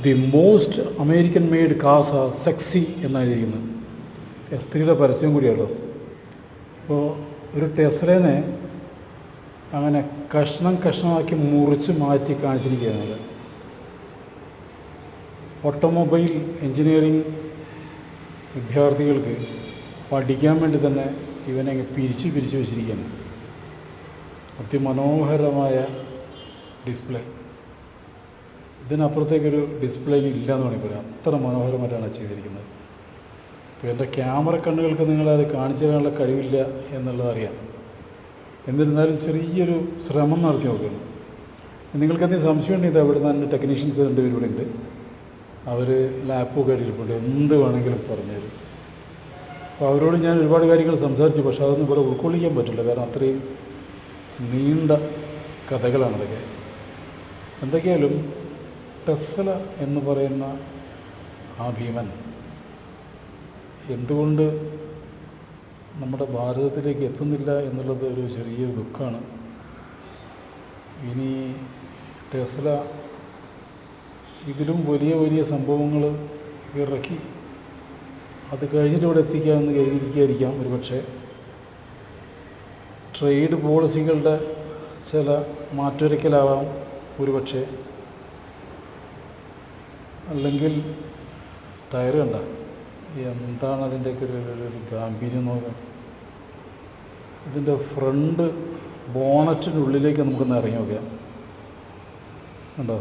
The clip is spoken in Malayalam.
The most American made cars are sexy എന്നായിരിക്കുന്നത്. എസ്ത്രീയുടെ പരസ്യം കൂടിയാണല്ലോ. അപ്പോൾ ഒരു ടെസ്ലേനെ അങ്ങനെ കഷ്ണം കഷ്ണമാക്കി മുറിച്ച് മാറ്റി കാണിച്ചിരിക്കുകയാണ് അത്. ഓട്ടോമൊബൈൽ എൻജിനീയറിംഗ് വിദ്യാർത്ഥികൾക്ക് പഠിക്കാൻ വേണ്ടി തന്നെ ഇവനെ പിരിച്ച് വെച്ചിരിക്കുകയാണ്. അതിമനോഹരമായ ഡിസ്പ്ലേ. ഇതിനപ്പുറത്തേക്കൊരു ഡിസ്പ്ലേ ഇല്ല എന്ന് വേണമെങ്കിൽ പറയാം. അത്ര മനോഹരമായിട്ടാണ് ചെയ്തിരിക്കുന്നത്. അപ്പോൾ എൻ്റെ ക്യാമറ കണ്ണുകൾക്ക് നിങ്ങളത് കാണിച്ചു തരാനുള്ള കഴിവില്ല എന്നുള്ളതറിയാം. എന്നിരുന്നാലും ചെറിയൊരു ശ്രമം നടത്തി നോക്കുന്നു. നിങ്ങൾക്കെന്തെങ്കിലും സംശയം ഉണ്ടെങ്കിൽ അവിടെ നിന്ന് ടെക്നീഷ്യൻസ് 2 പേരും ഇവിടെ ഉണ്ട്. അവർ ലാപ്പൊക്കെ ഇരിപ്പുണ്ട്, എന്ത് വേണമെങ്കിലും പറഞ്ഞുതരും. അപ്പോൾ അവരോട് ഞാൻ ഒരുപാട് കാര്യങ്ങൾ സംസാരിച്ചു. പക്ഷേ അതൊന്നും ഇവിടെ ഉൾക്കൊള്ളിക്കാൻ പറ്റില്ല. കാരണം അത്രയും നീണ്ട കഥകളാണതൊക്കെ. എന്തൊക്കെയായാലും ടെസ്ല എന്ന് പറയുന്ന ആ ഭീമൻ എന്തുകൊണ്ട് നമ്മുടെ ഭാരതത്തിലേക്ക് എത്തുന്നില്ല എന്നുള്ളത് ഒരു ചെറിയ ദുഃഖമാണ്. ഇനി ടെസ്ല ഇതിലും വലിയ സംഭവങ്ങൾ ഇറക്കി അത് കഴിഞ്ഞിട്ട് ഇവിടെ എത്തിക്കാമെന്ന് കരുതിയിരിക്കുകയായിരിക്കാം ഒരു പക്ഷേ. ട്രേഡ് പോളിസികളുടെ ചില മാറ്റൊരുക്കലാവാം ഒരു പക്ഷേ. അല്ലെങ്കിൽ ടയർ കണ്ട എന്താണ് അതിൻ്റെയൊക്കെ ഒരു ഗാംഭീര്യം നോക്കാം. ഇതിൻ്റെ ഫ്രണ്ട് ബോണറ്റിനുള്ളിലേക്ക് നമുക്കൊന്ന് ഇറങ്ങി നോക്കാം. കണ്ടോ?